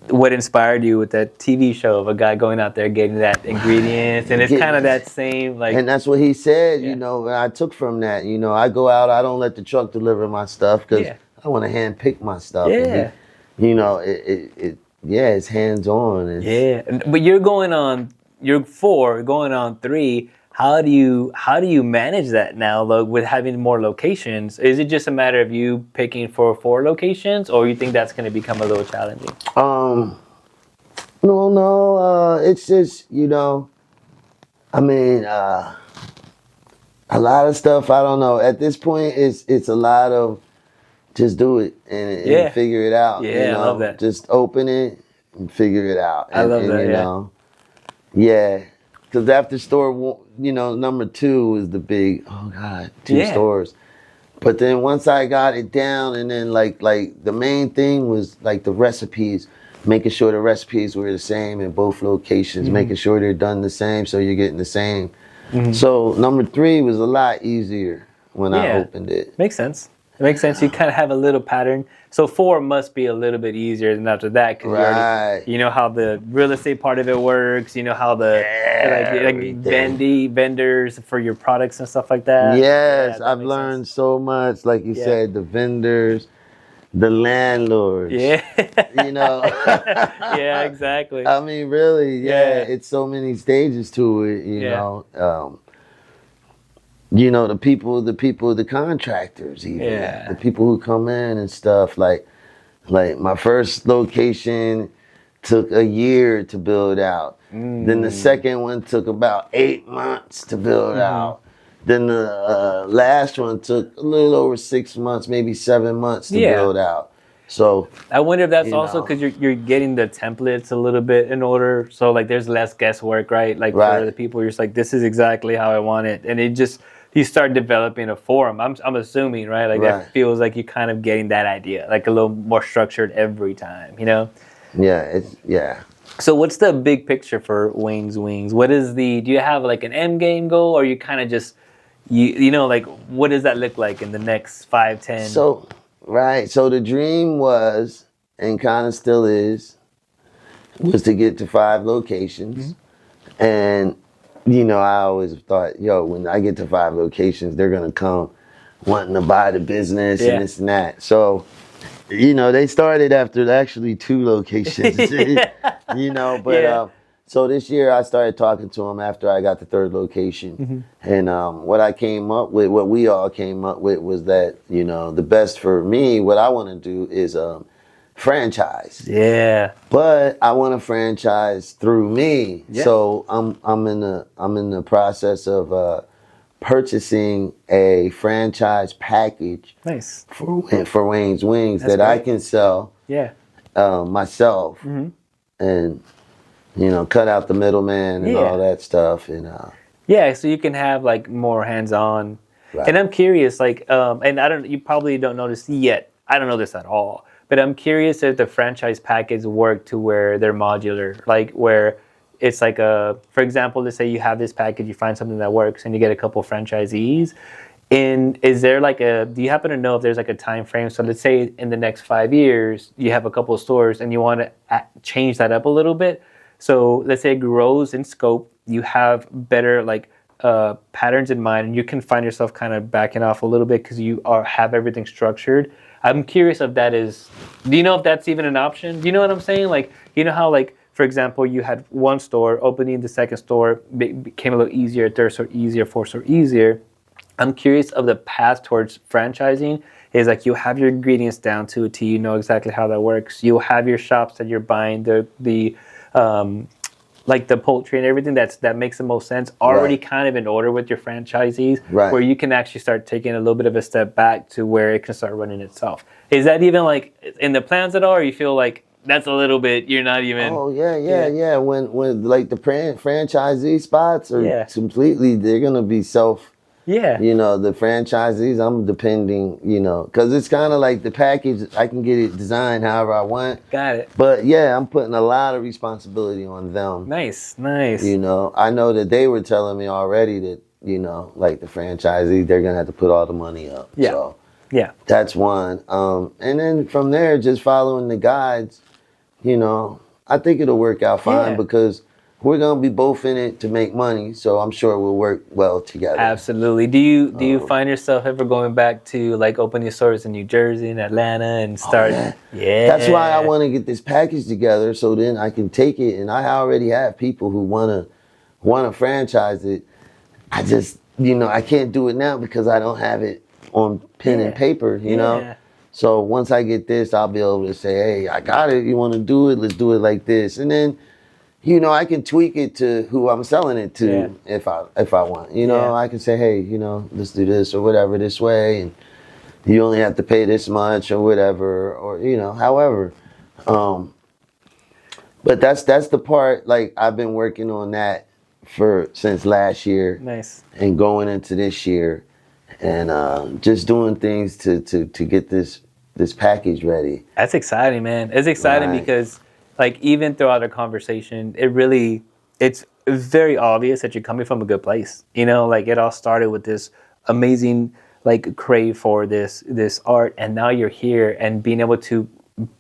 what inspired you with that TV show of a guy going out there getting that ingredients, and it's kind of that same like. And that's what he said. I took from that. I go out. I don't let the truck deliver my stuff because I want to hand pick my stuff. Yeah. And it's hands on. But you're going on. You're 4, going on 3. How do you manage that now, with having more locations? Is it just a matter of you picking for 4 locations, or you think that's going to become a little challenging? No. It's just I mean, a lot of stuff. I don't know. At this point, it's a lot of just do it and figure it out. Yeah, I love that. Just open it and figure it out. I love that. Yeah, because after store, number 2 is the big, 2 stores. But then once I got it down, and then like the main thing was like the recipes, making sure the recipes were the same in both locations, making sure they're done the same so you're getting the same. So number 3 was a lot easier when I opened it. Makes sense. It makes sense. You kind of have a little pattern. So 4 must be a little bit easier than after that because you know how the real estate part of it works. You know how the vendors for your products and stuff like that. Yes, I've learned so much. Like you said, the vendors, the landlords. Yeah. Yeah, exactly. I mean, really, it's so many stages to it. The contractors, even the people who come in and stuff. Like my first location took a year to build out. Then the second one took about 8 months to build out. Then the last one took a little over 6 months, maybe 7 months to build out. So I wonder if that's also because you're getting the templates a little bit in order. So like there's less guesswork, right? Like for the people, you're just like, this is exactly how I want it, and you start developing a form. I'm assuming, right? Like that feels like you're kind of getting that idea, like a little more structured every time, Yeah, So what's the big picture for Wayne's Wings? Do you have like an end game goal, or you kind of just, like what does that look like in the next 5, 10? So the dream was, and kind of still is, was to get to 5 locations. And I always thought, when I get to 5 locations, they're going to come wanting to buy the business and this and that. So, they started after actually 2 locations, so this year I started talking to them after I got the 3rd location. And what we all came up with was that, the best for me, what I want to do is franchise. Yeah. But I want to franchise through me. Yeah. So I'm in the process of purchasing a franchise package. Nice. For Wayne's Wings. That's great. I can sell myself. And cut out the middleman and all that stuff. And so you can have like more hands-on. Right. And I'm curious, like, and you probably don't know this yet. I don't know this at all. But I'm curious if the franchise package work to where they're modular, like where it's like for example, let's say you have this package, you find something that works, and you get a couple franchisees. And is there do you happen to know if there's like a time frame? So let's say in the next 5 years, you have a couple of stores and you want to change that up a little bit. So let's say it grows in scope, you have better like patterns in mind, and you can find yourself kind of backing off a little bit because you have everything structured. I'm curious if that is. Do you know if that's even an option? Do you know what I'm saying? Like, you know how, like, for example, you had one store, opening the second store became a little easier, third store easier, fourth store easier. I'm curious of the path towards franchising. Is like you have your ingredients down to a T, you know exactly how that works. You'll have your shops that you're buying the like the poultry and everything that makes the most sense already kind of in order with your franchisees, where you can actually start taking a little bit of a step back to where it can start running itself. Is that even like in the plans at all, or you feel like that's a little bit, you're not even... Oh, yeah. When like the franchisee spots are completely, they're going to be you know, the franchisees, I'm depending, you know, because it's kind of like the package, I can get it designed however I want. Got it. But yeah, I'm putting a lot of responsibility on them. Nice. You know, I know that they were telling me already that, you know, like the franchisees, they're going to have to put all the money up. Yeah. So that's one. And then from there, just following the guides, you know, I think it'll work out fine because we're gonna be both in it to make money, so I'm sure we'll work well together. Absolutely. Do you find yourself ever going back to like opening stores in New Jersey and Atlanta and start? That's why I want to get this package together, so then I can take it. And I already have people who wanna franchise it. I just, you know, I can't do it now because I don't have it on pen and paper. You know. So once I get this, I'll be able to say, hey, I got it. You want to do it? Let's do it like this, and then. You know, I can tweak it to who I'm selling it to if I want. You know, I can say, hey, you know, let's do this or whatever this way, and you only have to pay this much or whatever, or you know, however. But that's the part. Like I've been working on that since last year. Nice. And going into this year, and just doing things to get this package ready. That's exciting, man. It's exciting because. Like, even throughout our conversation, it's very obvious that you're coming from a good place. You know, like, it all started with this amazing, like, crave for this art, and now you're here and being able to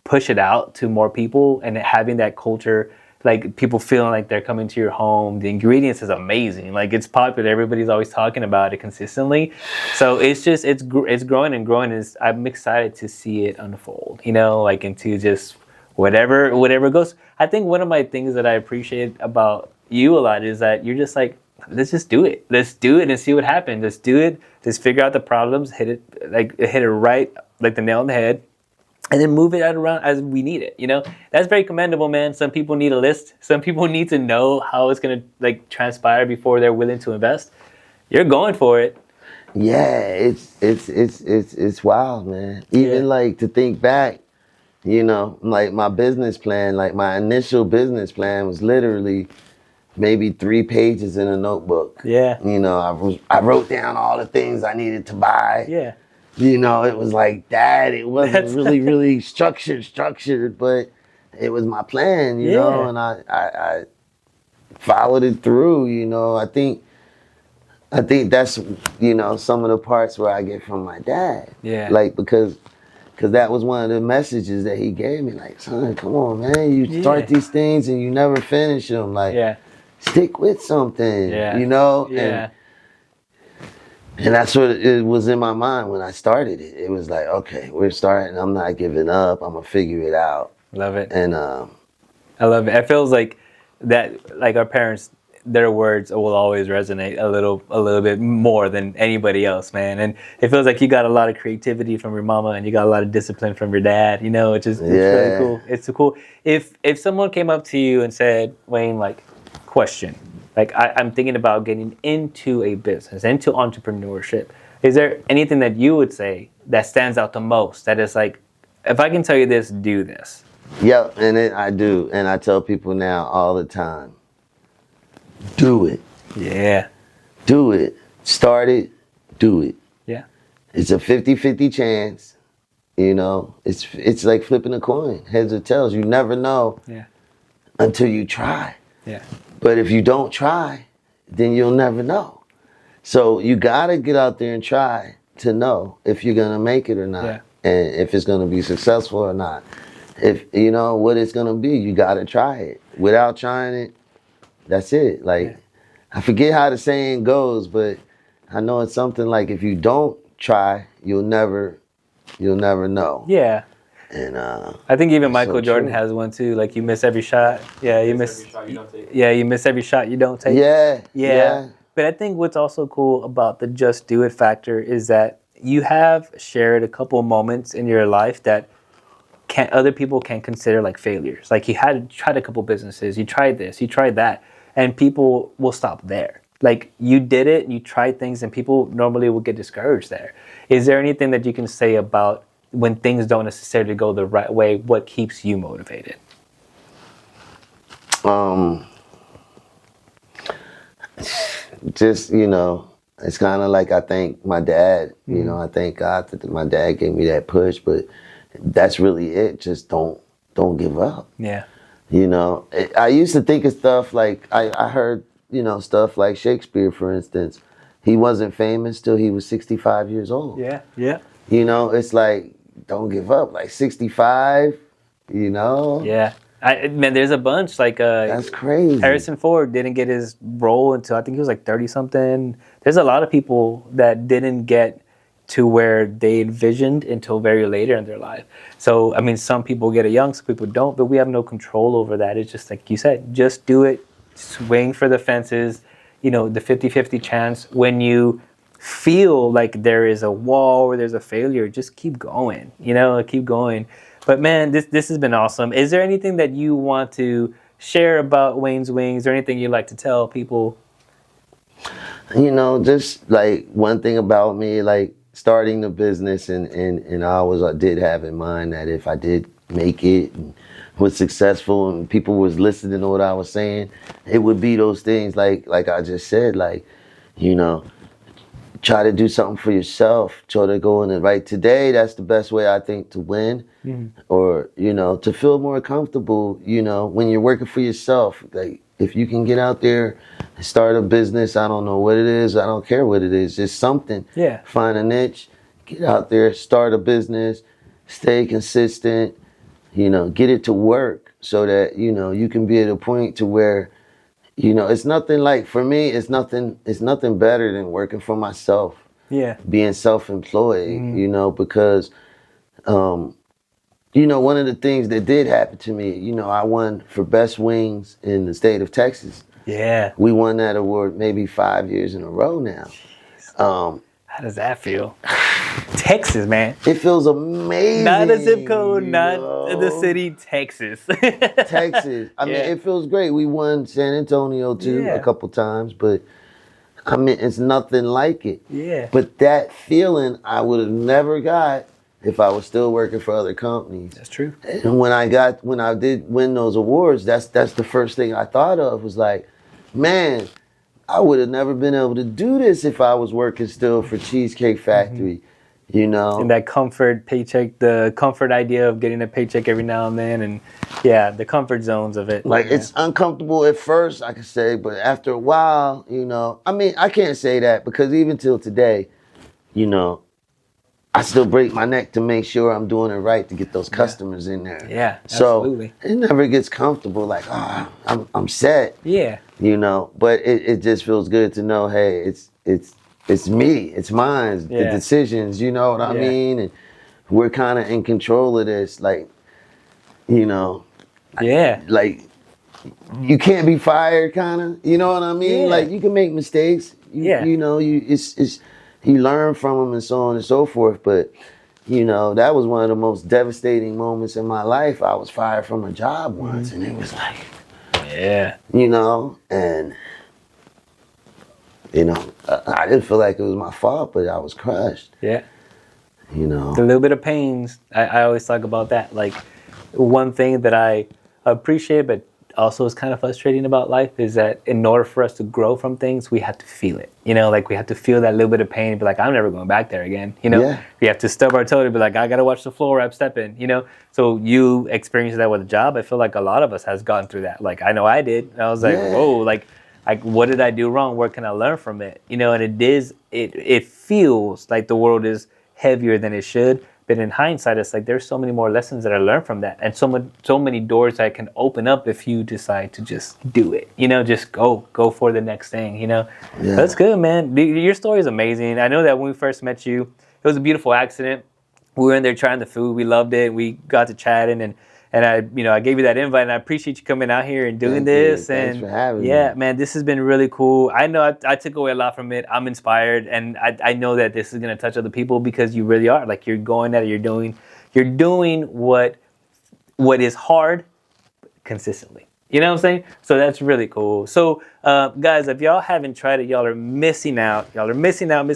push it out to more people and having that culture, like, people feeling like they're coming to your home. The ingredients is amazing. Like, it's popular. Everybody's always talking about it consistently. So it's just, it's growing and growing. I'm excited to see it unfold, you know, like, into just... Whatever goes. I think one of my things that I appreciate about you a lot is that you're just like, let's just do it. Let's do it and see what happens. Let's do it. Just figure out the problems, hit it right, like the nail on the head, and then move it out around as we need it. You know, that's very commendable, man. Some people need a list. Some people need to know how it's gonna like transpire before they're willing to invest. You're going for it. Yeah, it's wild, man. Even like to think back. You know, like my business plan, like my initial business plan was literally maybe 3 pages in a notebook. Yeah. You know, I wrote down all the things I needed to buy. Yeah. You know, it was like that. It wasn't really structured, but it was my plan, you know, and I followed it through, you know. I think that's, you know, some of the parts where I get from my dad. Yeah. Like, because that was one of the messages that he gave me. Like, son, come on, man. You start these things and you never finish them. Like, stick with something, you know? Yeah. And that's what it was in my mind when I started it. It was like, okay, we're starting. I'm not giving up. I'm going to figure it out. Love it. And I love it. It feels like that, like our parents, their words will always resonate a little bit more than anybody else, man. And it feels like you got a lot of creativity from your mama and you got a lot of discipline from your dad, you know, it's really cool. It's so cool. If someone came up to you and said, Wayne, like, question, like I'm thinking about getting into a business, into entrepreneurship, is there anything that you would say that stands out the most, that is like, if I can tell you this, do this? Yep, and I do. And I tell people now all the time, do it. Yeah. Do it. Start it. Do it. Yeah. It's a 50-50 chance. You know, it's like flipping a coin, heads or tails. You never know until you try. Yeah. But if you don't try, then you'll never know. So you got to get out there and try to know if you're going to make it or not. And if it's going to be successful or not. If you know what it's going to be, you got to try it. Without trying it, that's it. Like, I forget how the saying goes, but I know it's something like if you don't try, you'll never know. Yeah. And I think even that's Michael so Jordan true. has one too. Like you miss every shot. Yeah, you miss. Every shot you don't take. Yeah, you miss every shot you don't take. Yeah, Yeah. yeah. But I think what's also cool about the just do it factor is that you have shared a couple moments in your life that other people can consider like failures. Like you had tried a couple businesses, you tried this, you tried that, and people will stop there. Like you did it, you tried things, and people normally will get discouraged there. Is there anything that you can say about when things don't necessarily go the right way? What keeps you motivated? Just it's kind of like I thank my dad. I thank God that my dad gave me that push, but that's really it. Just don't give up. Yeah. I used to think of stuff like I heard stuff like Shakespeare, for instance. He wasn't famous till he was 65 years old. Yeah. Yeah. It's like don't give up. Like 65. Yeah. Man, there's a bunch like That's crazy. Harrison Ford didn't get his role until I think he was like 30 something. There's a lot of people that didn't get to where they envisioned until very later in their life. So, I mean, some people get it young, some people don't, but we have no control over that. It's just like you said, just do it, swing for the fences, the 50-50 chance. When you feel like there is a wall or there's a failure, just keep going, keep going. But man, this has been awesome. Is there anything that you want to share about Wayne's Wings or anything you'd like to tell people? Just like one thing about me, like starting the business and I did have in mind that if I did make it and was successful and people was listening to what I was saying, it would be those things like I just said, like, try to do something for yourself, try to go in the right today. That's the best way I think to win. Or, to feel more comfortable, when you're working for yourself. Like if you can get out there and start a business, I don't know what it is, I don't care what it is, just something. Yeah. Find a niche, get out there, start a business, stay consistent, get it to work so that, you can be at a point to where, it's nothing like, for me, it's nothing better than working for myself. Yeah. Being self-employed, because, one of the things that did happen to me, I won for best wings in the state of Texas. Yeah. We won that award maybe 5 years in a row now. How does that feel? Texas, man. It feels amazing. Not a zip code, not the city, Texas. Texas. I mean, it feels great. We won San Antonio too a couple times, but I mean, it's nothing like it. Yeah. But that feeling I would have never got if I was still working for other companies. That's true. And when I did win those awards, that's the first thing I thought of was like, man, I would have never been able to do this if I was working still for Cheesecake Factory, And that comfort paycheck, the comfort idea of getting a paycheck every now and then, and the comfort zones of it. Like it's uncomfortable at first, I could say, but after a while, I mean, I can't say that because even till today, I still break my neck to make sure I'm doing it right to get those customers in there. Yeah, so absolutely. It never gets comfortable. Like, I'm set. Yeah. But it just feels good to know, hey, it's me, it's mine, the decisions. You know what I mean? And we're kind of in control of this. Like, like you can't be fired, kind of. You know what I mean? Yeah. Like you can make mistakes. You learn from them and so on and so forth. But, that was one of the most devastating moments in my life. I was fired from a job once and it was like, and, I didn't feel like it was my fault, but I was crushed. Yeah. A little bit of pains. I always talk about that. Like one thing that I appreciate, but also is kind of frustrating about life is that in order for us to grow from things, we have to feel it. Like we have to feel that little bit of pain and be like, I'm never going back there again. We have to stub our toe to be like, I got to watch the floor I'm stepping, So you experienced that with a job. I feel like a lot of us has gone through that. Like I know I did. And I was like, whoa, like what did I do wrong? What can I learn from it? And it feels like the world is heavier than it should. But in hindsight, it's like there's so many more lessons that I learned from that, and so many doors that can open up if you decide to just do it. Just go for the next thing. That's good, man. Your story is amazing. I know that when we first met you, it was a beautiful accident. We were in there trying the food. We loved it. We got to chatting, and I gave you that invite, and I appreciate you coming out here and doing this. Thanks for having me. Yeah, man, this has been really cool. I know I took away a lot from it. I'm inspired, and I know that this is gonna touch other people because you really are. Like, you're going at it. You're doing what is hard consistently. You know what I'm saying? So that's really cool. So, guys, if y'all haven't tried it, y'all are missing out. Missing out.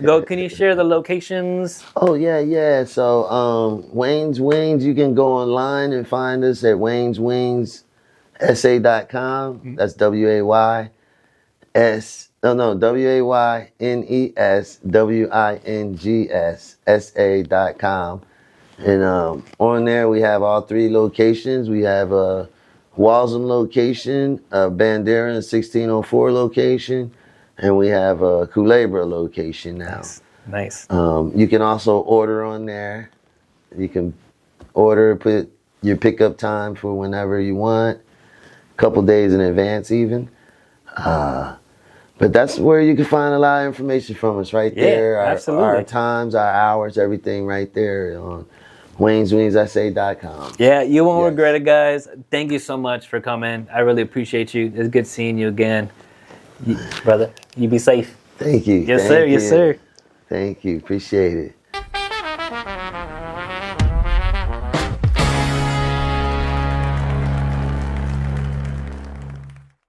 Go. Can you share the locations? Oh, yeah. So, Wayne's Wings, you can go online and find us at wayneswingssa.com. That's WaynesWingssa.com. And on there, we have all 3 locations. We have a Walsham location, a Bandera 1604 location, and we have a Culebra location now. Nice. You can also order on there. You can order, put your pickup time for whenever you want, a couple days in advance even. But that's where you can find a lot of information from us right there. Absolutely. Our times, our hours, everything right there on WaynesWingssa.com. Yeah, you won't regret it, guys. Thank you so much for coming. I really appreciate you. It's good seeing you again. Brother, you be safe. Thank you. Yes, sir. Yes, sir. Thank you. Appreciate it.